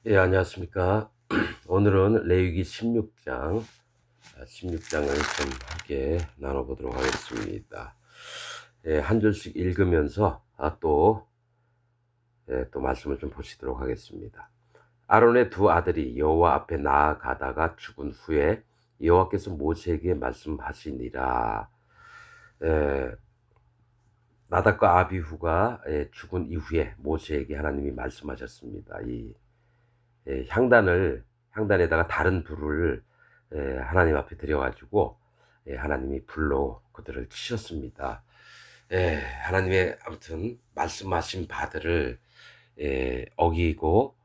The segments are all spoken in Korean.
예, 안녕하십니까. 오늘은 레위기 16장, 16장을 좀 함께 나눠보도록 하겠습니다. 예, 한 줄씩 읽으면서 또 말씀을 좀 보시도록 하겠습니다. 아론의 두 아들이 여호와 앞에 나아가다가 죽은 후에 여호와께서 모세에게 말씀하시니라. 예, 나답과 아비후가 죽은 이후에 모세에게 하나님이 말씀하셨습니다. 향단에다가 다른 불을 하나님 앞에 드려 가지고 하나님이 불로 그들을 치셨습니다. 하나님의 아무튼 말씀하신 바들을 어기고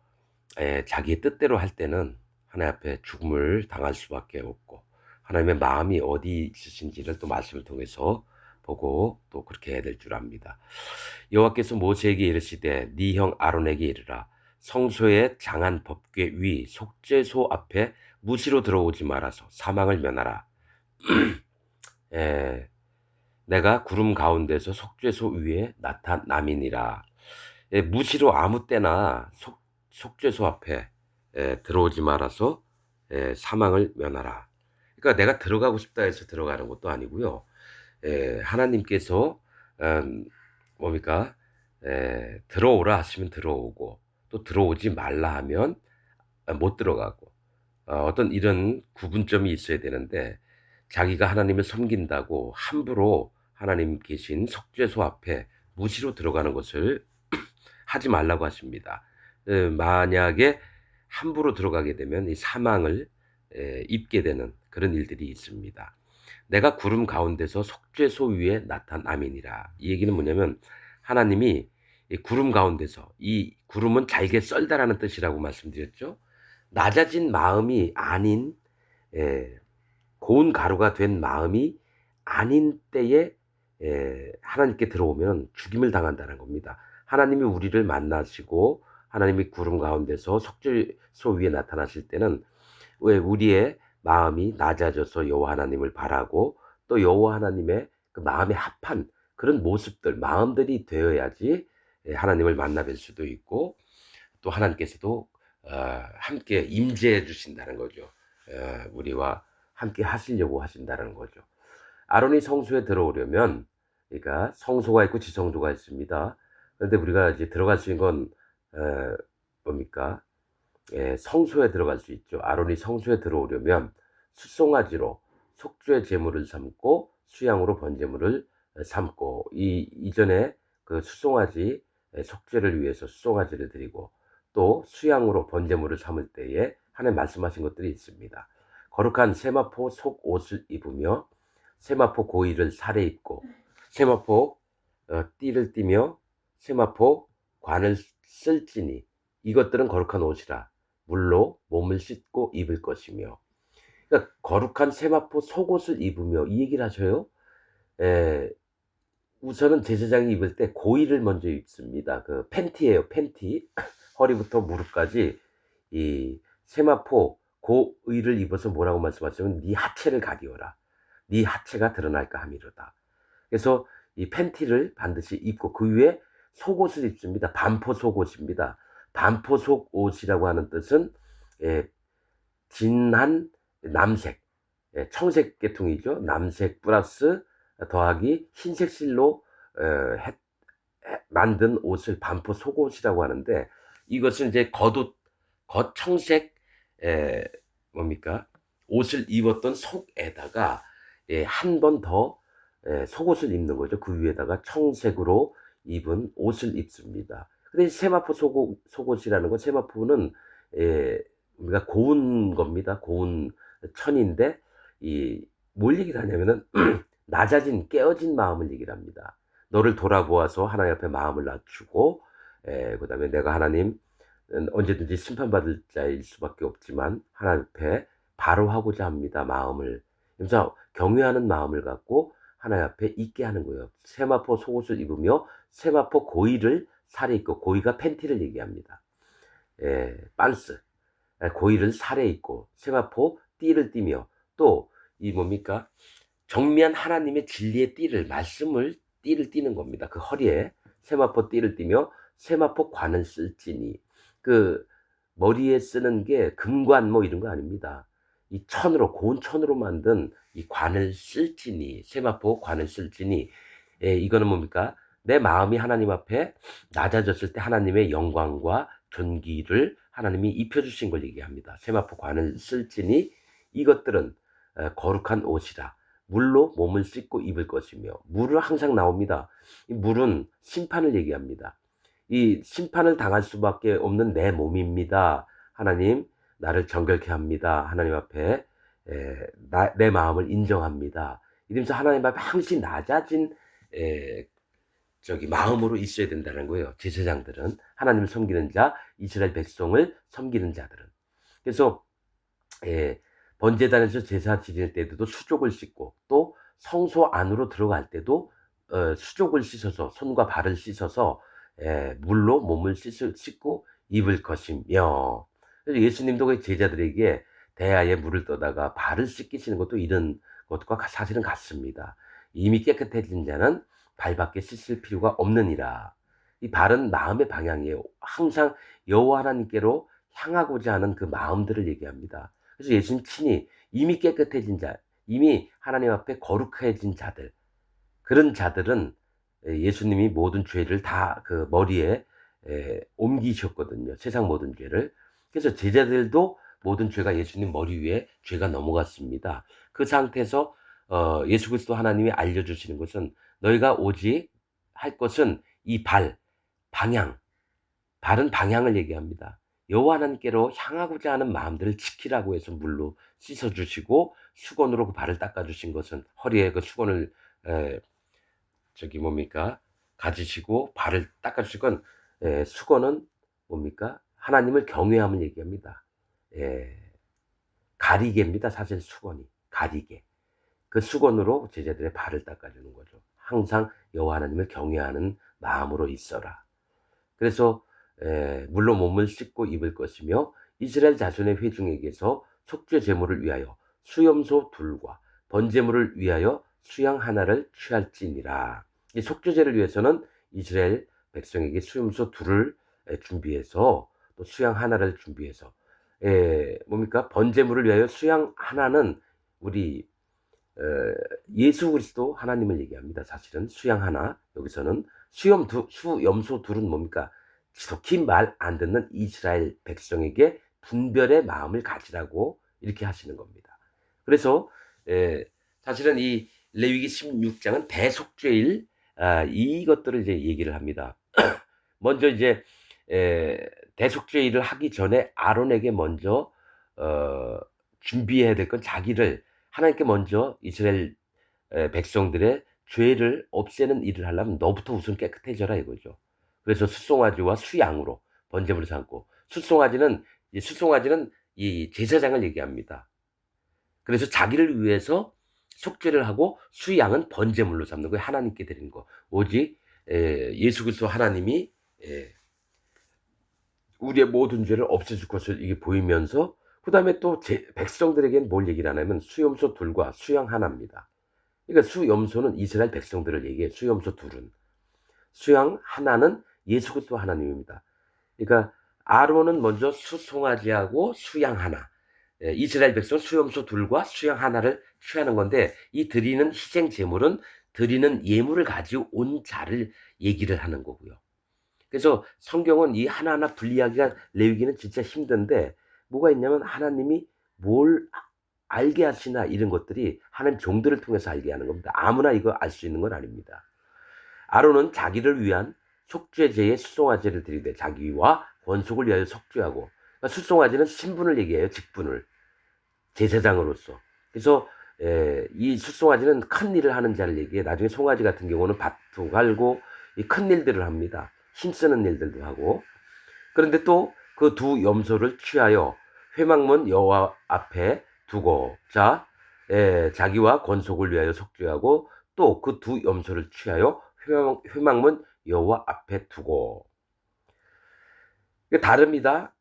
자기의 뜻대로 할 때는 하나님 앞에 죽음을 당할 수밖에 없고, 하나님의 마음이 어디 있으신지를 또 말씀을 통해서 보고 또 그렇게 해야 될 줄 압니다. 여호와께서 모세에게 이르시되 네 형 아론에게 이르라. 성소의 장한 법궤 위 속죄소 앞에 무시로 들어오지 말아서 사망을 면하라. 에, 내가 구름 가운데서 속죄소 위에 나타남이니라. 무시로 아무 때나 속죄소 앞에 들어오지 말아서 사망을 면하라. 그러니까 내가 들어가고 싶다 해서 들어가는 것도 아니고요. 하나님께서 뭡니까? 들어오라 하시면 들어오고, 또 들어오지 말라 하면 못 들어가고, 어떤 이런 구분점이 있어야 되는데, 자기가 하나님을 섬긴다고 함부로 하나님 계신 속죄소 앞에 무시로 들어가는 것을 하지 말라고 하십니다. 만약에 함부로 들어가게 되면 이 사망을 입게 되는 그런 일들이 있습니다. 내가 구름 가운데서 속죄소 위에 나타남이니라. 이 얘기는 뭐냐면, 하나님이 이 구름 가운데서, 이 구름은 잘게 썰다라는 뜻이라고 말씀드렸죠. 낮아진 마음이 아닌, 에, 고운 가루가 된 마음이 아닌 때에 하나님께 들어오면 죽임을 당한다는 겁니다. 하나님이 우리를 만나시고 하나님이 구름 가운데서 속죄소 위에 나타나실 때는 왜 우리의 마음이 낮아져서 여호와 하나님을 바라고, 또 여호와 하나님의 그 마음에 합한 그런 모습들, 마음들이 되어야지 하나님을 만나 뵐 수도 있고, 또 하나님께서도 함께 임재해 주신다는 거죠. 우리와 함께 하시려고 하신다는 거죠. 아론이 성소에 들어오려면, 그러니까 성소가 있고 지성소가 있습니다. 그런데 우리가 이제 들어갈 수 있는 건 뭡니까? 성소에 들어갈 수 있죠. 아론이 성소에 들어오려면 숫송아지로 속죄 제물을 삼고 수양으로 번제물을 삼고, 이전에 그 숫송아지 속죄를 위해서 숫송아지를 드리고, 또 수양으로 번제물을 삼을 때에 하나님 말씀하신 것들이 있습니다. 거룩한 세마포 속옷을 입으며 세마포 고이를 살에 입고 세마포 띠를 띠며 세마포 관을 쓸지니 이것들은 거룩한 옷이라 물로 몸을 씻고 입을 것이며. 그러니까 거룩한 세마포 속옷을 입으며 이 얘기를 하셔요. 에, 우선은 제사장이 입을 때 고이를 먼저 입습니다. 그 팬티예요, 팬티. 허리부터 무릎까지 이 세마포 고의를 입어서 뭐라고 말씀하시면 네 하체를 가리워라. 네 하체가 드러날까 함이로다. 그래서 이 팬티를 반드시 입고 그 위에 속옷을 입습니다. 반포 속옷입니다. 반포 속옷이라고 하는 뜻은 진한 남색, 청색 계통이죠. 남색 플러스 더하기 흰색 실로 만든 옷을 반포 속옷이라고 하는데, 이것은 이제 겉청색 뭡니까? 옷을 입었던 속에다가 한 번 더 속옷을 입는 거죠. 그 위에다가 청색으로 입은 옷을 입습니다. 근데 세마포 속옷이라는 건, 세마포는 우리가 고운 겁니다. 고운 천인데, 뭘 얘기를 하냐면은 낮아진 깨어진 마음을 얘기를 합니다. 너를 돌아보아서 하나님 앞에 마음을 낮추고, 그다음에 내가 하나님 언제든지 심판받을 자일 수밖에 없지만 하나님 앞에 바로 하고자 합니다. 마음을. 그래서 경외하는 마음을 갖고 하나님 앞에 있게 하는 거예요. 세마포 속옷을 입으며 세마포 고이를 살에 입고, 고이가 팬티를 얘기합니다. 빤스. 고이를 살에 입고 세마포 띠를 띠며, 또 이 뭡니까? 정미한 하나님의 진리의 띠를, 말씀을 띠를 띠는 겁니다. 그 허리에 세마포 띠를 띠며 세마포 관을 쓸지니. 그 머리에 쓰는 게 금관 뭐 이런 거 아닙니다. 이 천으로 고운 천으로 만든 이 관을 쓸지니 세마포 관을 쓸지니 이거는 뭡니까? 내 마음이 하나님 앞에 낮아졌을 때 하나님의 영광과 존귀를 하나님이 입혀 주신 걸 얘기합니다. 세마포 관을 쓸지니 이것들은 거룩한 옷이라 물로 몸을 씻고 입을 것이며 물은 항상 나옵니다. 이 물은 심판을 얘기합니다. 이 심판을 당할 수밖에 없는 내 몸입니다. 하나님 나를 정결케 합니다. 하나님 앞에 내 마음을 인정합니다. 이러면서 하나님 앞에 항상 낮아진 마음으로 있어야 된다는 거예요. 제사장들은 하나님을 섬기는 자, 이스라엘 백성을 섬기는 자들은. 그래서 번제단에서 제사 지낼 때도 수족을 씻고 또 성소 안으로 들어갈 때도 수족을 씻어서 손과 발을 씻어서 물로 몸을 씻고 입을 것이며, 그래서 예수님도 그 제자들에게 대야에 물을 떠다가 발을 씻기시는 것도 이런 것과 사실은 같습니다. 이미 깨끗해진 자는 발밖에 씻을 필요가 없느니라. 이 발은 마음의 방향이에요. 항상 여호와 하나님께로 향하고자 하는 그 마음들을 얘기합니다. 그래서 예수님 친히 이미 깨끗해진 자, 이미 하나님 앞에 거룩해진 자들, 그런 자들은 예수님이 모든 죄를 다 그 머리에 옮기셨거든요. 세상 모든 죄를. 그래서 제자들도 모든 죄가 예수님 머리 위에 죄가 넘어갔습니다. 그 상태에서 예수 그리스도 하나님이 알려주시는 것은 너희가 오직 할 것은 이 방향, 발은 방향을 얘기합니다. 여호와 하나님께로 향하고자 하는 마음들을 지키라고 해서 물로 씻어주시고 수건으로 그 발을 닦아주신 것은 허리에 그 수건을 가지시고 발을 닦아주신 건 수건은 뭡니까? 하나님을 경외함을 얘기합니다. 가리개입니다. 사실 수건이 가리개. 그 수건으로 제자들의 발을 닦아주는 거죠. 항상 여호와 하나님을 경외하는 마음으로 있어라. 그래서 물로 몸을 씻고 입을 것이며 이스라엘 자손의 회중에게서 속죄 제물을 위하여 수염소 둘과 번제물을 위하여 수양 하나를 취할지니라. 이 속죄제를 위해서는 이스라엘 백성에게 수염소 둘을 준비해서 또 수양 하나를 준비해서 뭡니까? 번제물을 위하여 수양 하나는 우리 예수 그리스도 하나님을 얘기합니다. 사실은 수양 하나, 여기서는 수염소 둘은 뭡니까? 지독히 말 안 듣는 이스라엘 백성에게 분별의 마음을 가지라고 이렇게 하시는 겁니다. 그래서 사실은 이 레위기 16장은 대속죄일 이것들을 이제 얘기를 합니다. 먼저 이제 대속죄일을 하기 전에 아론에게 먼저 준비해야 될 건 자기를 하나님께 먼저 이스라엘 백성들의 죄를 없애는 일을 하려면 너부터 우선 깨끗해져라 이거죠. 그래서 숫송아지와 수양으로 번제물을 삼고, 숫송아지는 이 제사장을 얘기합니다. 그래서 자기를 위해서 속죄를 하고 수양은 번제물로 삼는 거예요. 하나님께 드리는 거. 오직 예수 그리스도 하나님이 우리의 모든 죄를 없애줄 것을 이게 보이면서, 그 다음에 또 백성들에게는 뭘 얘기를 하냐면 수염소 둘과 수양 하나입니다. 그러니까 수염소는 이스라엘 백성들을 얘기해요. 수염소 둘은. 수양 하나는 예수 그리스도 하나님입니다. 그러니까 아론은 먼저 수송아지하고 수양 하나, 이스라엘 백성 수염소 둘과 수양 하나를 취하는 건데, 이 드리는 희생 제물은 드리는 예물을 가지고 온 자를 얘기를 하는 거고요. 그래서 성경은 이 하나하나 분리하기가 레위기는 진짜 힘든데, 뭐가 있냐면 하나님이 뭘 알게 하시나 이런 것들이 하나님 종들을 통해서 알게 하는 겁니다. 아무나 이거 알 수 있는 건 아닙니다. 아론은 자기를 위한 속죄제의 수송아지를 드리되 자기와 권속을 위하여 속죄하고, 그러니까 수송아지는 신분을 얘기해요. 직분을, 제사장으로서. 그래서 이 수송아지는 큰 일을 하는 자를 얘기해. 나중에 송아지 같은 경우는 밭도 갈고 이 큰 일들을 합니다. 힘쓰는 일들도 하고. 그런데 또 그 두 염소를 취하여 회막문 여호와 앞에 두고, 자기와 권속을 위하여 속죄하고 또 그 두 염소를 취하여 회막문 여호와 앞에 두고. 다릅니다.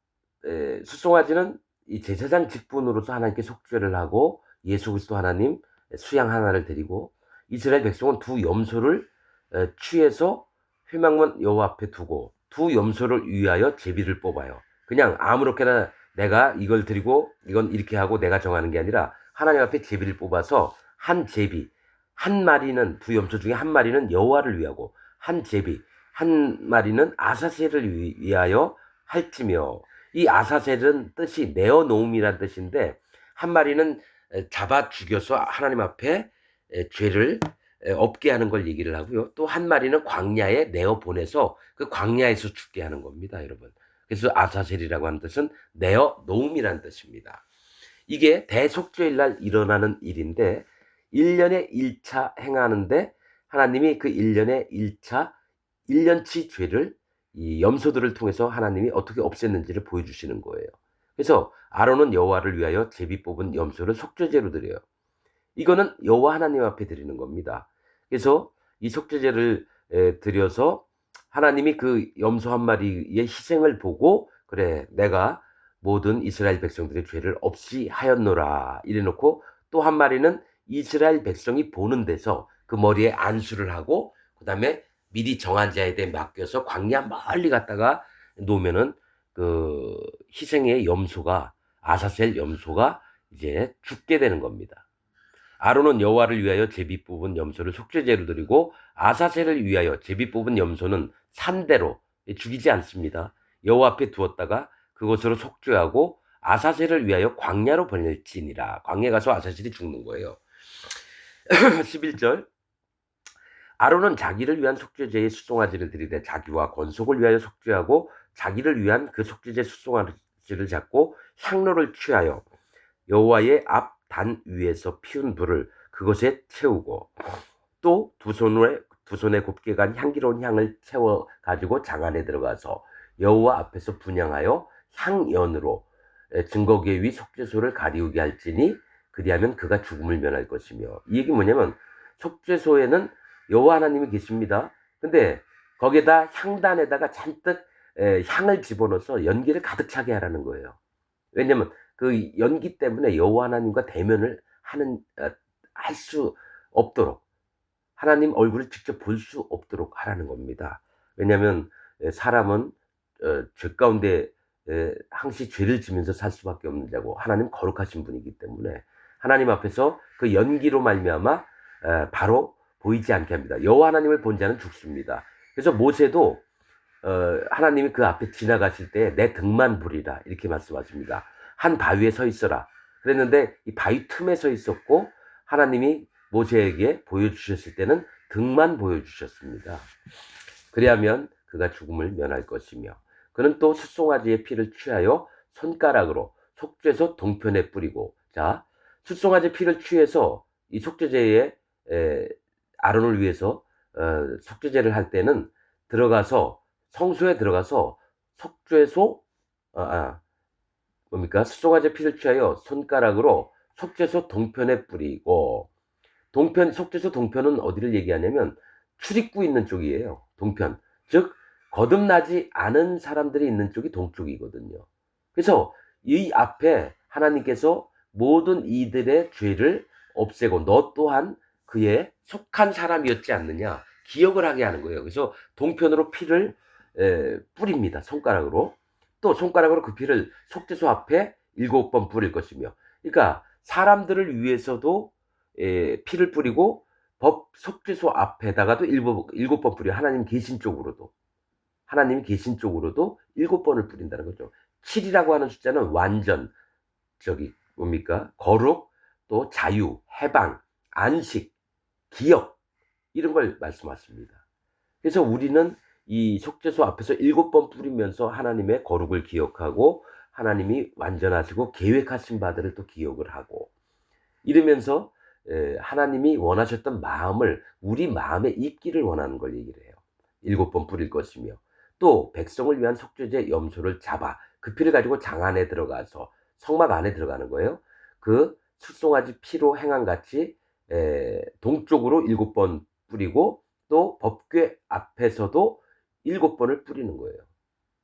수송아지는 이 제사장 직분으로서 하나님께 속죄를 하고 예수 그리스도 하나님 수양 하나를 드리고, 이스라엘 백성은 두 염소를 취해서 회막문 여호와 앞에 두고 두 염소를 위하여 제비를 뽑아요. 그냥 아무렇게나 내가 이걸 드리고 이건 이렇게 하고 내가 정하는 게 아니라 하나님 앞에 제비를 뽑아서 한 제비, 한 마리는 두 염소 중에 한 마리는 여호와를 위하고 한 제비, 한 마리는 아사셀을 위하여 할지며, 이 아사셀은 뜻이 내어놓음이란 뜻인데 한 마리는 잡아 죽여서 하나님 앞에 죄를 없게 하는 걸 얘기를 하고요. 또 한 마리는 광야에 내어 보내서 그 광야에서 죽게 하는 겁니다, 여러분. 그래서 아사셀이라고 하는 뜻은 내어 놓음이라는 뜻입니다. 이게 대속죄일 날 일어나는 일인데 1년에 1차 행하는데 하나님이 그 1년에 1차 1년치 죄를 이 염소들을 통해서 하나님이 어떻게 없앴는지를 보여주시는 거예요. 그래서 아론은 여호와를 위하여 제비 뽑은 염소를 속죄제로 드려요. 이거는 여호와 하나님 앞에 드리는 겁니다. 그래서 이 속죄제를 드려서 하나님이 그 염소 한 마리의 희생을 보고 그래 내가 모든 이스라엘 백성들의 죄를 없이 하였노라 이래 놓고, 또 한 마리는 이스라엘 백성이 보는 데서 그 머리에 안수를 하고 그다음에 미리 정한 자에 대해 맡겨서 광야 멀리 갔다가 놓으면은 그 희생의 염소가 아사셀 염소가 이제 죽게 되는 겁니다. 아론은 여호와를 위하여 제비 뽑은 염소를 속죄제로 드리고 아사셀을 위하여 제비 뽑은 염소는 산대로 죽이지 않습니다. 여호와 앞에 두었다가 그것으로 속죄하고 아사셀을 위하여 광야로 보낼지니라. 광야에 가서 아사셀이 죽는 거예요. 11절 아론은 자기를 위한 속죄제의 수송아지를 드리되 자기와 건속을 위하여 속죄하고 자기를 위한 그 속죄제 수송아지를 잡고 향로를 취하여 여호와의 앞 단 위에서 피운 불을 그것에 채우고 또 두 손에 곱게 간 향기로운 향을 채워 가지고 장 안에 들어가서 여호와 앞에서 분향하여 향연으로 증거궤 위 속죄소를 가리우게 할지니 그리하면 그가 죽음을 면할 것이며. 이 얘기 뭐냐면 속죄소에는 여호와 하나님이 계십니다. 근데 거기에다 향단에다가 잔뜩 향을 집어넣어서 연기를 가득 차게 하라는 거예요. 왜냐면 그 연기 때문에 여호와 하나님과 대면을 할 수 없도록, 하나님 얼굴을 직접 볼 수 없도록 하라는 겁니다. 왜냐하면 사람은 죄 가운데 항시 죄를 지면서 살 수밖에 없는 자고 하나님 거룩하신 분이기 때문에 하나님 앞에서 그 연기로 말미암아 바로 보이지 않게 합니다. 여호와 하나님을 본 자는 죽습니다. 그래서 모세도 하나님이 그 앞에 지나가실 때 내 등만 보리라 이렇게 말씀하십니다. 한 바위에 서 있어라 그랬는데 이 바위 틈에 서 있었고 하나님이 모세에게 보여주셨을 때는 등만 보여주셨습니다. 그리하면 그가 죽음을 면할 것이며, 그는 또 숫송아지의 피를 취하여 손가락으로 속죄소 동편에 뿌리고, 자 숫송아지 피를 취해서 이 속죄제에 아론을 위해서 속죄제를 할 때는 들어가서 성소에 들어가서 속죄소 뭡니까? 숫송아지 피를 취하여 손가락으로 속죄소 동편에 뿌리고, 속죄소 동편은 어디를 얘기하냐면 출입구 있는 쪽이에요. 동편. 즉 거듭나지 않은 사람들이 있는 쪽이 동쪽이거든요. 그래서 이 앞에 하나님께서 모든 이들의 죄를 없애고 너 또한 그에 속한 사람이었지 않느냐 기억을 하게 하는 거예요. 그래서 동편으로 피를 뿌립니다. 손가락으로. 또 손가락으로 그 피를 속죄소 앞에 7번 뿌릴 것이며, 그러니까 사람들을 위해서도 피를 뿌리고 속죄소 앞에다가도 7번 뿌려. 하나님이 계신 쪽으로도 7번을 뿌린다는 거죠. 7이라고 하는 숫자는 완전, 뭡니까? 거룩, 또 자유, 해방, 안식, 기억, 이런 걸 말씀하십니다. 그래서 우리는 이 속죄소 앞에서 7번 뿌리면서 하나님의 거룩을 기억하고 하나님이 완전하시고 계획하신 바들을 또 기억을 하고 이러면서 하나님이 원하셨던 마음을 우리 마음에 있기를 원하는 걸 얘기를 해요. 7번 뿌릴 것이며, 또 백성을 위한 속죄제 염소를 잡아 그 피를 가지고 장 안에 들어가서 성막 안에 들어가는 거예요. 그 숫송아지 피로 행함같이 동쪽으로 7번 뿌리고 또 법궤 앞에서도 7번을 뿌리는 거예요.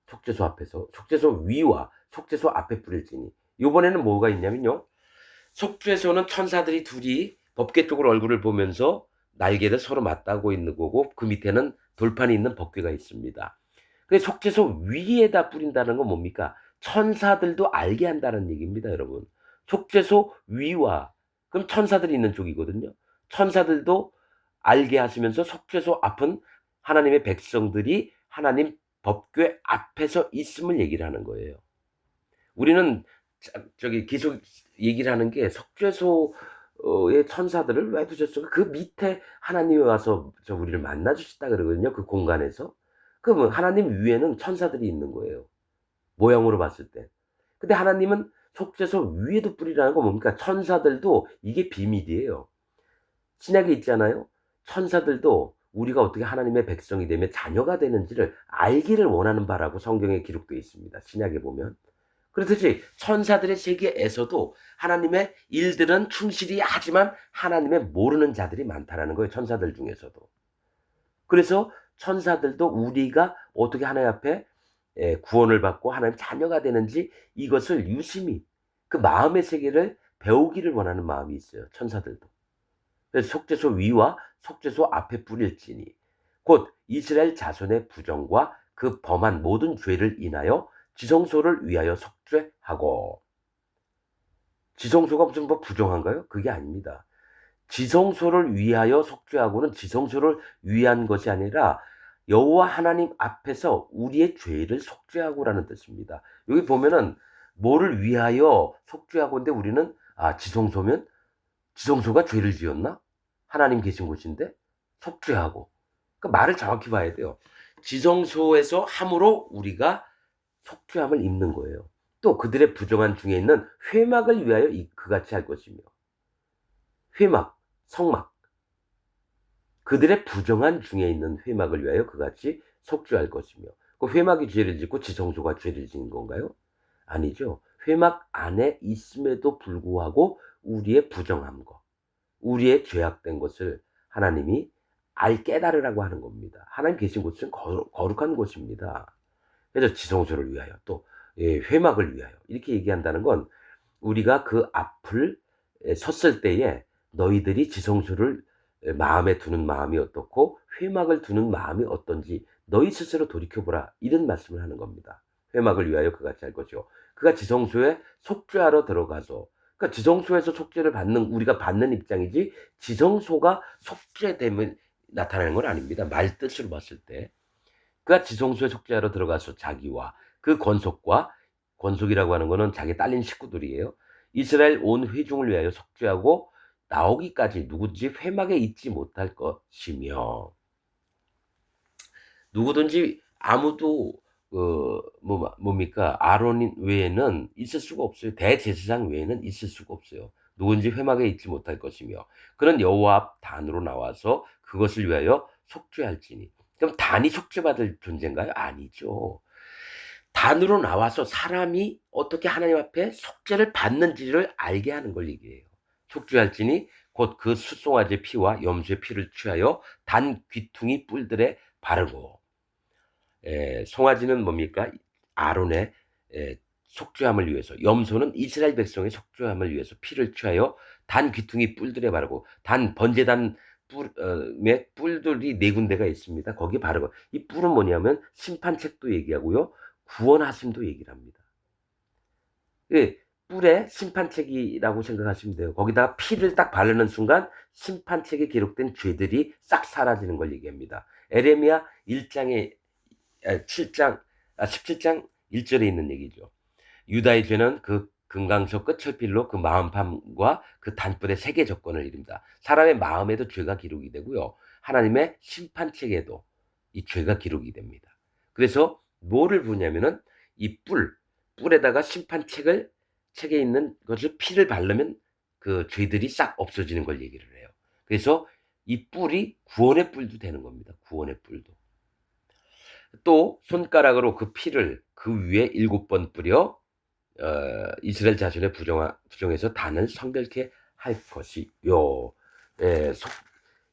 속죄소 앞에서, 속죄소 위와 속죄소 앞에 뿌릴지니. 이번에는 뭐가 있냐면요, 속죄소는 천사들이 둘이 법궤 쪽으로 얼굴을 보면서 날개를 서로 맞닿고 있는 거고 그 밑에는 돌판이 있는 법궤가 있습니다. 그 속죄소 위에다 뿌린다는 건 뭡니까? 천사들도 알게 한다는 얘기입니다, 여러분. 속죄소 위와 그럼 천사들이 있는 쪽이거든요. 천사들도 알게 하시면서 속죄소 앞은 하나님의 백성들이 하나님 법궤 앞에서 있음을 얘기를 하는 거예요. 우리는 저기 계속 얘기를 하는 게 속죄소 의 천사들을 왜 두셨을까? 그 밑에 하나님이 와서 우리를 만나 주셨다 그러거든요, 그 공간에서. 그러면 하나님 위에는 천사들이 있는 거예요, 모형으로 봤을 때. 근데 하나님은 속죄소 위에도 뿔이라는 건 뭡니까? 천사들도 이게 비밀이에요. 신약에 있잖아요. 천사들도 우리가 어떻게 하나님의 백성이 되며 자녀가 되는지를 알기를 원하는 바라고 성경에 기록되어 있습니다, 신약에 보면. 그렇듯이 천사들의 세계에서도 하나님의 일들은 충실히 하지만 하나님의 모르는 자들이 많다라는 거예요, 천사들 중에서도. 그래서 천사들도 우리가 어떻게 하나님 앞에 구원을 받고 하나님 자녀가 되는지 이것을 유심히 그 마음의 세계를 배우기를 원하는 마음이 있어요, 천사들도. 그래서 속죄소 위와 속죄소 앞에 뿌릴지니 곧 이스라엘 자손의 부정과 그 범한 모든 죄를 인하여 지성소를 위하여 속죄하고. 지성소가 무슨 뭐 부정한가요? 그게 아닙니다. 지성소를 위하여 속죄하고는 지성소를 위한 것이 아니라 여호와 하나님 앞에서 우리의 죄를 속죄하고라는 뜻입니다. 여기 보면은 뭐를 위하여 속죄하고인데 우리는 지성소면 지성소가 죄를 지었나? 하나님 계신 곳인데 속죄하고. 그러니까 말을 정확히 봐야 돼요. 지성소에서 함으로 우리가 속죄함을 입는 거예요. 또 그들의 부정한 중에 있는 회막을 위하여 그같이 할 것이며. 회막, 성막. 그들의 부정한 중에 있는 회막을 위하여 그같이 속죄할 것이며. 그 회막이 죄를 짓고 지성소가 죄를 지은 건가요? 아니죠. 회막 안에 있음에도 불구하고 우리의 부정함과 우리의 죄악된 것을 하나님이 깨달으라고 하는 겁니다. 하나님 계신 곳은 거룩한 곳입니다. 그래서 지성소를 위하여 또 회막을 위하여 이렇게 얘기한다는 건 우리가 그 앞을 섰을 때에 너희들이 지성소를 마음에 두는 마음이 어떻고 회막을 두는 마음이 어떤지 너희 스스로 돌이켜보라, 이런 말씀을 하는 겁니다. 회막을 위하여 그같이 할 것이요 그가 지성소에 속죄하러 들어가서, 그러니까 지성소에서 속죄를 받는 우리가 받는 입장이지 지성소가 속죄됨을 나타내는 건 아닙니다. 말 뜻으로 봤을 때 그가 지성소에 속죄하러 들어가서 자기와 그 권속이라고 하는 것은 자기 딸린 식구들이에요. 이스라엘 온 회중을 위하여 속죄하고 나오기까지 누구든지 회막에 있지 못할 것이며. 누구든지 아무도 뭡니까? 아론 외에는 있을 수가 없어요. 대제사장 외에는 있을 수가 없어요. 누구든지 회막에 있지 못할 것이며 그는 여호와 앞 단으로 나와서 그것을 위하여 속죄할지니. 그럼 단이 속죄받을 존재인가요? 아니죠. 단으로 나와서 사람이 어떻게 하나님 앞에 속죄를 받는지를 알게 하는 걸 얘기해요. 속죄할지니 곧 그 숫송아지 피와 염소의 피를 취하여 단 귀퉁이 뿔들에 바르고. 송아지는 뭡니까? 아론의 속죄함을 위해서, 염소는 이스라엘 백성의 속죄함을 위해서 피를 취하여 단 귀퉁이 뿔들에 바르고. 단 번제단 뿔들이 4군데가 있습니다. 거기에 바르고. 이 뿔은 뭐냐면 심판책도 얘기하고요, 구원하심도 얘기를 합니다. 뿔에 심판책이라고 생각하시면 돼요. 거기다가 피를 딱 바르는 순간 심판책에 기록된 죄들이 싹 사라지는 걸 얘기합니다. 에레미야 1장에 17장 1절에 있는 얘기죠. 유다의 죄는 그 금강석 끝철필로 그 마음판과 그 단뿔의 세계 조건을 이릅니다. 사람의 마음에도 죄가 기록이 되고요, 하나님의 심판책에도 이 죄가 기록이 됩니다. 그래서 뭐를 보냐면은 이 뿔에다가 책에 있는 것을 피를 바르면 그 죄들이 싹 없어지는 걸 얘기를 해요. 그래서 이 뿔이 구원의 뿔도 되는 겁니다. 구원의 뿔도. 또 손가락으로 그 피를 그 위에 7번 뿌려 이스라엘 자손의 부정에서 단을 성결케 할 것이요. 그러니까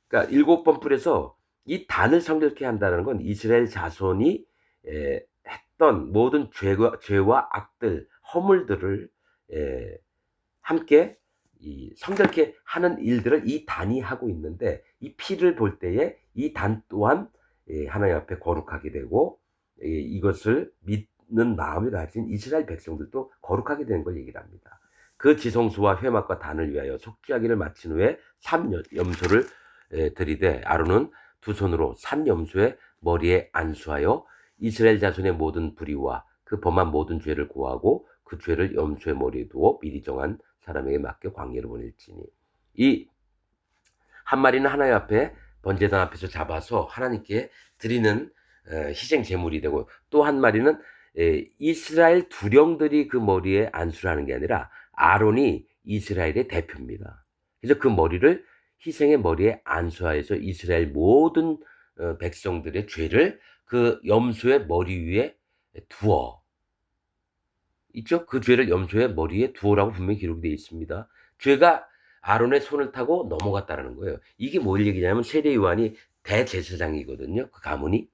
7번 뿌려서 이 단을 성결케 한다는 건 이스라엘 자손이 했던 모든 죄와 악들, 허물들을 함께 성결케 하는 일들을 이 단이 하고 있는데, 이 피를 볼 때에 이 단 또한 하나님 앞에 거룩하게 되고 이것을 믿는 마음을 가진 이스라엘 백성들도 거룩하게 되는 걸 얘기를 합니다. 그 지성소와 회막과 단을 위하여 속죄하기를 마친 후에 삼염소를 들이되 아론은 두 손으로 삼염소의 머리에 안수하여 이스라엘 자손의 모든 불의와 그 범한 모든 죄를 고하고 그 죄를 염소의 머리에 두어 미리 정한 사람에게 맡겨 광야로 보낼지니. 이 한 마리는 하나님 앞에 번제단 앞에서 잡아서 하나님께 드리는 희생 제물이 되고, 또 한 마리는 이스라엘 두령들이 그 머리에 안수를 하는 게 아니라 아론이 이스라엘의 대표입니다. 그래서 그 머리를 희생의 머리에 안수하여서 이스라엘 모든 백성들의 죄를 그 염소의 머리 위에 두어 있죠? 그 죄를 염소의 머리에 두어라고 분명히 기록이 되어 있습니다. 죄가 아론의 손을 타고 넘어갔다라는 거예요. 이게 뭘 얘기냐면 세례 요한이 대제사장이거든요. 그 가문이.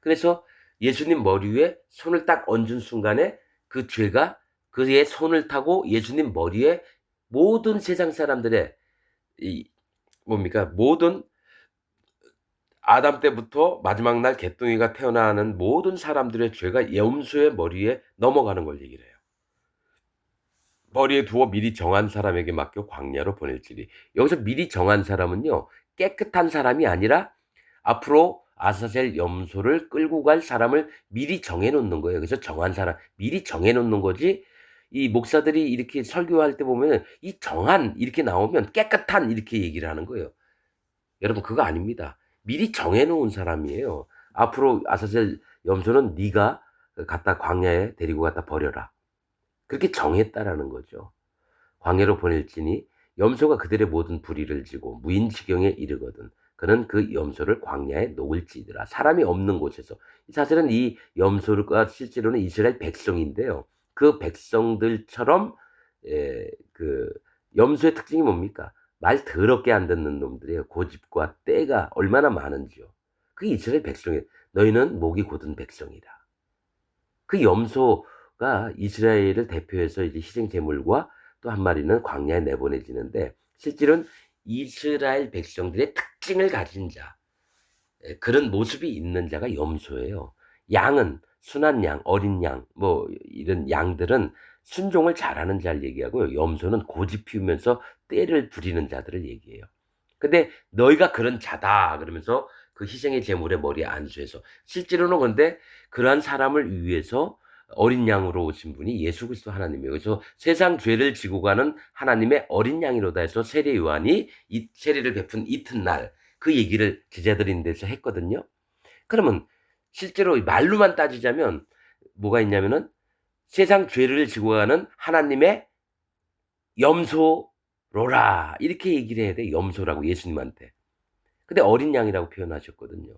그래서 예수님 머리 위에 손을 딱 얹은 순간에 그 죄가 그의 손을 타고 예수님 머리에 모든 세상 사람들의 모든 아담 때부터 마지막 날 개똥이가 태어나는 모든 사람들의 죄가 염소의 머리에 넘어가는 걸 얘기를 해요. 머리에 두어 미리 정한 사람에게 맡겨 광야로 보낼지니. 여기서 미리 정한 사람은요, 깨끗한 사람이 아니라 앞으로 아사셀 염소를 끌고 갈 사람을 미리 정해 놓는 거예요. 그래서 정한 사람, 미리 정해 놓는 거지. 이 목사들이 이렇게 설교할 때 보면 이 정한 이렇게 나오면 깨끗한 이렇게 얘기를 하는 거예요. 여러분, 그거 아닙니다. 미리 정해 놓은 사람이에요. 앞으로 아사셀 염소는 네가 갖다 광야에 데리고 갖다 버려라. 그렇게 정했다라는 거죠. 광야로 보낼지니 염소가 그들의 모든 불의를 지고 무인지경에 이르거든 그는 그 염소를 광야에 놓을지니라. 사람이 없는 곳에서. 사실은 이 염소가 실제로는 이스라엘 백성인데요. 그 백성들처럼 그 염소의 특징이 뭡니까? 말 더럽게 안 듣는 놈들이에요. 고집과 때가 얼마나 많은지요. 그게 이스라엘 백성이에요. 너희는 목이 곧은 백성이다. 그 염소가 이스라엘을 대표해서 이제 희생 제물과 또 한 마리는 광야에 내보내지는데, 실제로는 이스라엘 백성들의 특징을 가진 자, 그런 모습이 있는 자가 염소예요. 양은 순한 양, 어린 양, 뭐 이런 양들은 순종을 잘하는 자를 얘기하고요. 염소는 고집 피우면서 떼를 부리는 자들을 얘기해요. 근데 너희가 그런 자다 그러면서 그 희생의 제물의 머리에 안수해서, 실제로는 근데 그러한 사람을 위해서 어린 양으로 오신 분이 예수 그리스도 하나님이에요. 그래서 세상 죄를 지고 가는 하나님의 어린 양이로다 해서 세례 요한이 이 세례를 베푼 이튿날 그 얘기를 제자들인데서 했거든요. 그러면 실제로 말로만 따지자면 뭐가 있냐면은 세상 죄를 지고 가는 하나님의 염소로라 이렇게 얘기를 해야 돼. 염소라고 예수님한테. 근데 어린 양이라고 표현하셨거든요.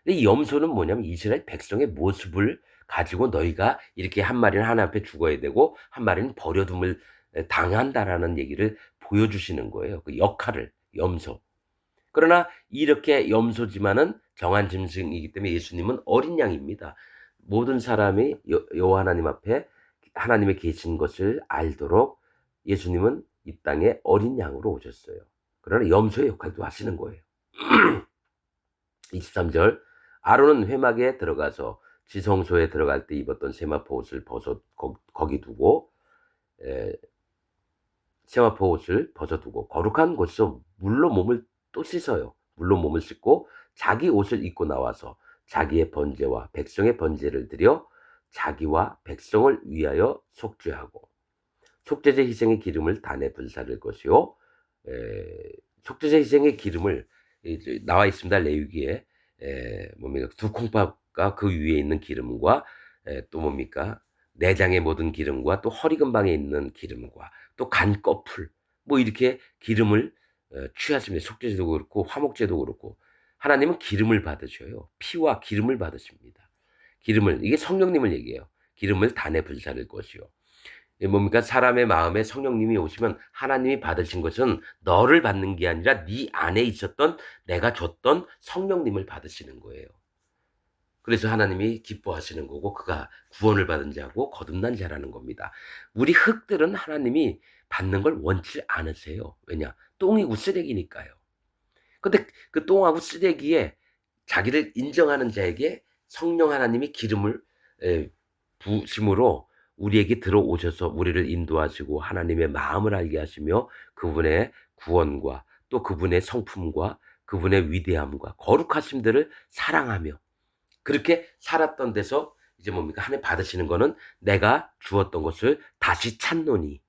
근데 이 염소는 뭐냐면 이스라엘 백성의 모습을 가지고 너희가 이렇게 한 마리는 하나님 앞에 죽어야 되고 한 마리는 버려둠을 당한다라는 얘기를 보여주시는 거예요. 그 역할을, 염소. 그러나 이렇게 염소지만은 정한 짐승이기 때문에 예수님은 어린 양입니다. 모든 사람이 여호와 하나님 앞에 하나님의 계신 것을 알도록 예수님은 이 땅에 어린 양으로 오셨어요. 그러나 염소의 역할도 하시는 거예요. 23절 아론은 회막에 들어가서 지성소에 들어갈 때 입었던 세마포 옷을 거기 두고 세마포 옷을 벗어두고 거룩한 곳에서 물로 몸을 또 씻어요. 물로 몸을 씻고 자기 옷을 입고 나와서 자기의 번제와 백성의 번제를 드려 자기와 백성을 위하여 속죄하고 속죄제 희생의 기름을 단에 불사를 것이요. 속죄제 희생의 기름을 나와 있습니다. 레위기에 뭡니까 두 콩밥과 그 위에 있는 기름과 또 뭡니까 내장의 모든 기름과 또 허리 근방에 있는 기름과 또 간꺼풀 뭐 이렇게 기름을 취하십니다. 속죄제도 그렇고 화목제도 그렇고 하나님은 기름을 받으셔요. 피와 기름을 받으십니다. 기름을, 이게 성령님을 얘기해요. 기름을 단에 불사를 것이요. 뭡니까 사람의 마음에 성령님이 오시면 하나님이 받으신 것은 너를 받는 게 아니라 네 안에 있었던 내가 줬던 성령님을 받으시는 거예요. 그래서 하나님이 기뻐하시는 거고 그가 구원을 받은 자고 거듭난 자라는 겁니다. 우리 흙들은 하나님이 받는 걸 원치 않으세요. 왜냐? 똥이고 쓰레기니까요. 근데 그 똥하고 쓰레기에 자기를 인정하는 자에게 성령 하나님이 기름을 부심으로 우리에게 들어오셔서 우리를 인도하시고 하나님의 마음을 알게 하시며 그분의 구원과 또 그분의 성품과 그분의 위대함과 거룩하심들을 사랑하며 그렇게 살았던 데서 이제 뭡니까? 하나님 받으시는 거는 내가 주었던 것을 다시 찾노니.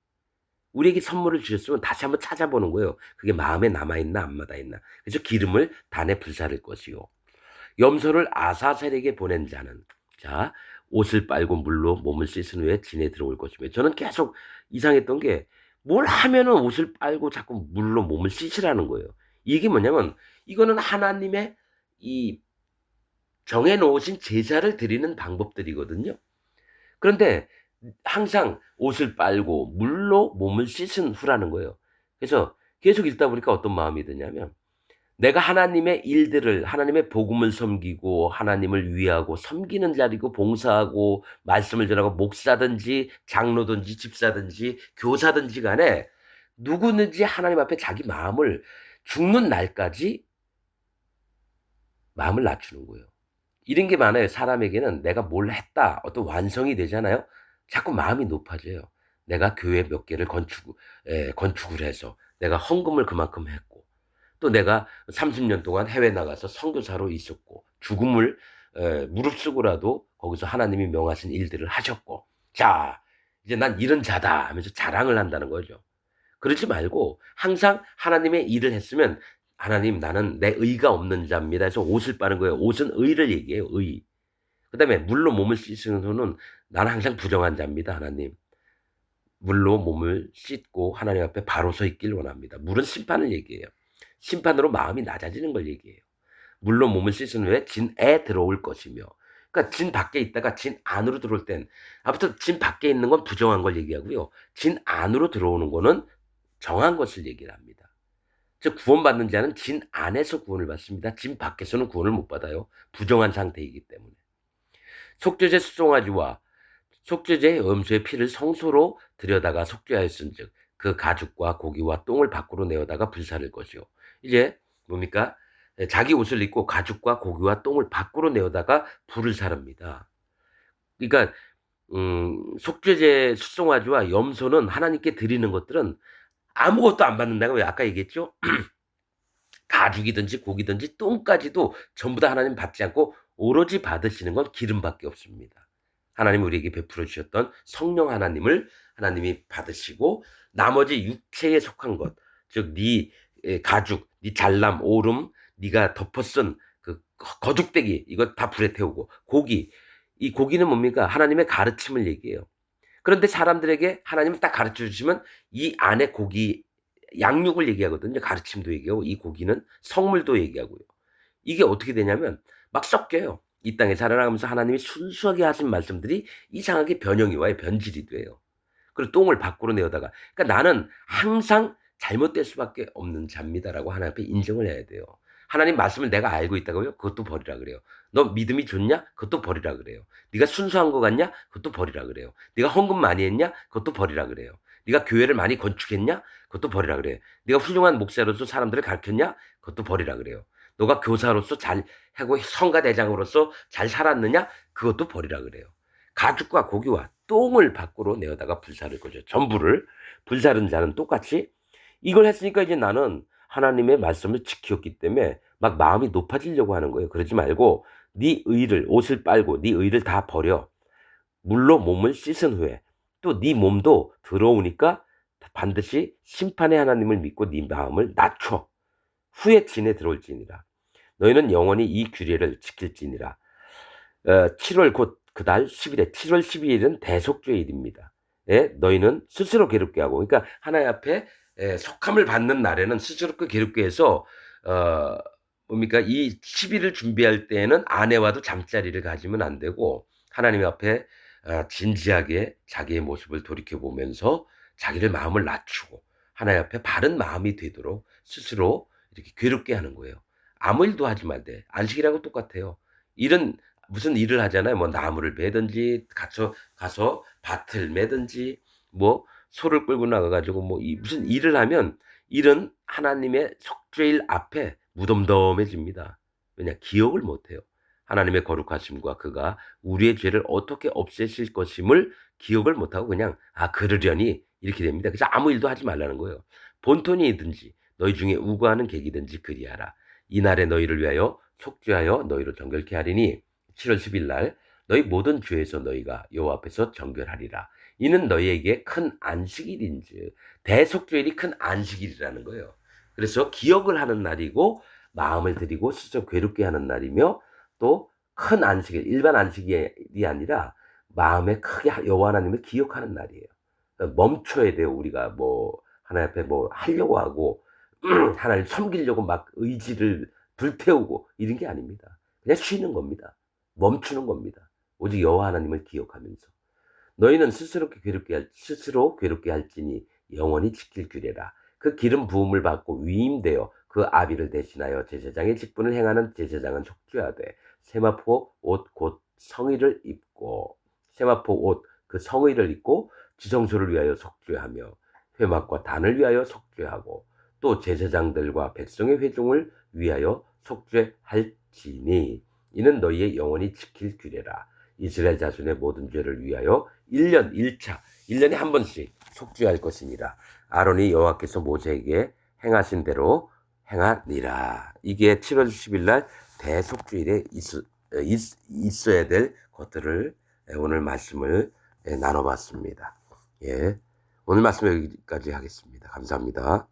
우리에게 선물을 주셨으면 다시 한번 찾아보는 거예요. 그게 마음에 남아있나 안 남아있나. 그래서 기름을 단에 불사를 것이요. 염소를 아사셀에게 보낸 자는 자 옷을 빨고 물로 몸을 씻은 후에 진에 들어올 것이며 저는 계속 이상했던 게 뭘 하면은 옷을 빨고 자꾸 물로 몸을 씻으라는 거예요. 이게 뭐냐면 이거는 하나님의 이 정해 놓으신 제사를 드리는 방법들이거든요. 그런데 항상 옷을 빨고 물로 몸을 씻은 후라는 거예요. 그래서 계속 읽다 보니까 어떤 마음이 드냐면 내가 하나님의 일들을 하나님의 복음을 섬기고 하나님을 위하고 섬기는 자리고 봉사하고 말씀을 전하고 목사든지 장로든지 집사든지 교사든지 간에 누구든지 하나님 앞에 자기 마음을 죽는 날까지 마음을 낮추는 거예요. 이런 게 많아요. 사람에게는 내가 뭘 했다. 어떤 완성이 되잖아요. 자꾸 마음이 높아져요. 내가 교회 몇 개를 건축을 해서 내가 헌금을 그만큼 했고 또 내가 30년 동안 해외 나가서 선교사로 있었고 죽음을 무릅쓰고라도 거기서 하나님이 명하신 일들을 하셨고 자 이제 난 이런 자다 하면서 자랑을 한다는 거죠. 그러지 말고 항상 하나님의 일을 했으면 하나님 나는 내 의가 없는 자입니다 해서 옷을 빠는 거예요. 옷은 의를 얘기해요. 의. 그다음에 물로 몸을 씻는 후는 나는 항상 부정한 자입니다. 하나님. 물로 몸을 씻고 하나님 앞에 바로 서 있길 원합니다. 물은 심판을 얘기해요. 심판으로 마음이 낮아지는 걸 얘기해요. 물로 몸을 씻은 후에 진에 들어올 것이며 그러니까 진 밖에 있다가 진 안으로 들어올 땐 아무튼 진 밖에 있는 건 부정한 걸 얘기하고요. 진 안으로 들어오는 거는 정한 것을 얘기를 합니다. 즉 구원받는 자는 진 안에서 구원을 받습니다. 진 밖에서는 구원을 못 받아요. 부정한 상태이기 때문에. 속죄제 수송아지와 속죄제 염소의 피를 성소로 들여다가 속죄하였은즉 그 가죽과 고기와 똥을 밖으로 내어다가 불사를 것이요. 이제 뭡니까? 자기 옷을 입고 가죽과 고기와 똥을 밖으로 내어다가 불을 사릅니다. 그러니까 속죄제 수송아지와 염소는 하나님께 드리는 것들은 아무것도 안 받는다고 왜 아까 얘기했죠? 가죽이든지 고기든지 똥까지도 전부 다 하나님 받지 않고 오로지 받으시는 건 기름밖에 없습니다. 하나님이 우리에게 베풀어 주셨던 성령 하나님을 하나님이 받으시고 나머지 육체에 속한 것, 즉 네 가죽, 네 잘남, 오름, 네가 덮어쓴 그 거죽대기 이거 다 불에 태우고 고기, 이 고기는 뭡니까? 하나님의 가르침을 얘기해요. 그런데 사람들에게 하나님은 딱 가르쳐 주시면 이 안에 고기 양육을 얘기하거든요. 가르침도 얘기하고 이 고기는 성물도 얘기하고요. 이게 어떻게 되냐면 막 섞여요. 이 땅에 살아가면서 하나님이 순수하게 하신 말씀들이 이상하게 변형이 와요. 변질이 돼요. 그리고 똥을 밖으로 내어다가 그러니까 나는 항상 잘못될 수밖에 없는 자입니다라고 하나님 앞에 인정을 해야 돼요. 하나님 말씀을 내가 알고 있다고요? 그것도 버리라 그래요. 너 믿음이 좋냐? 그것도 버리라 그래요. 네가 순수한 것 같냐? 그것도 버리라 그래요. 네가 헌금 많이 했냐? 그것도 버리라 그래요. 네가 교회를 많이 건축했냐? 그것도 버리라 그래요. 네가 훌륭한 목사로서 사람들을 가르쳤냐? 그것도 버리라 그래요. 너가 교사로서 잘 하고 성가대장으로서 잘 살았느냐? 그것도 버리라 그래요. 가죽과 고기와 똥을 밖으로 내어다가 불사를 거죠. 전부를 불사른 자는 똑같이 이걸 했으니까 이제 나는 하나님의 말씀을 지켰기 때문에 막 마음이 높아지려고 하는 거예요. 그러지 말고 네 의를 옷을 빨고 네 의를 다 버려. 물로 몸을 씻은 후에 또 네 몸도 더러우니까 반드시 심판의 하나님을 믿고 네 마음을 낮춰. 후에 진에 들어올지니라. 너희는 영원히 이 규례를 지킬지니라. 7월 곧 그달 10일에 7월 12일은 대속죄일입니다. 예, 너희는 스스로 괴롭게 하고 그러니까 하나님 앞에 속함을 받는 날에는 스스로 괴롭게 해서 어 뭡니까? 이 10일을 준비할 때에는 아내와도 잠자리를 가지면 안 되고 하나님 앞에 진지하게 자기의 모습을 돌이켜 보면서 자기를 마음을 낮추고 하나님 앞에 바른 마음이 되도록 스스로 이렇게 괴롭게 하는 거예요. 아무 일도 하지 말되 안식이라고 똑같아요. 일은 무슨 일을 하잖아요. 뭐 나무를 베든지 가서 밭을 매든지 뭐 소를 끌고 나가 가지고 뭐 무슨 일을 하면 일은 하나님의 속죄일 앞에 무덤덤해집니다. 왜냐? 기억을 못 해요. 하나님의 거룩하심과 그가 우리의 죄를 어떻게 없애실 것임을 기억을 못하고 그냥 그러려니 이렇게 됩니다. 그래서 아무 일도 하지 말라는 거예요. 본토니이든지 너희 중에 우고하는 객이든지 그리하라. 이날에 너희를 위하여 속죄하여 너희를 정결케 하리니 7월 10일 날 너희 모든 죄에서 너희가 여호와 앞에서 정결하리라. 이는 너희에게 큰 안식일인즉 대속죄일이 큰 안식일이라는 거예요. 그래서 기억을 하는 날이고 마음을 들이고 스스로 괴롭게 하는 날이며 또 큰 안식일, 일반 안식일이 아니라 마음에 크게 여호와 하나님을 기억하는 날이에요. 멈춰야 돼요. 우리가 뭐 하나님 앞에 뭐 하려고 하고 하나님 섬기려고 막 의지를 불태우고 이런 게 아닙니다. 그냥 쉬는 겁니다. 멈추는 겁니다. 오직 여호와 하나님을 기억하면서 너희는 스스로 괴롭게 할지니 영원히 지킬 규례라. 그 기름 부음을 받고 위임되어 그 아비를 대신하여 제사장의 직분을 행하는 제사장은 속죄하되 세마포 옷 곧 성의를 입고 세마포 옷 그 성의를 입고 지성소를 위하여 속죄하며 회막과 단을 위하여 속죄하고 또 제사장들과 백성의 회중을 위하여 속죄할지니 이는 너희의 영원히 지킬 규례라. 이스라엘 자손의 모든 죄를 위하여 1년 1차 1년에 한 번씩 속죄할 것이니라. 아론이 여호와께서 모세에게 행하신 대로 행하니라. 이게 7월 10일 날 대속죄일에 있어야 될 것들을 오늘 말씀을 나눠봤습니다. 예, 오늘 말씀 여기까지 하겠습니다. 감사합니다.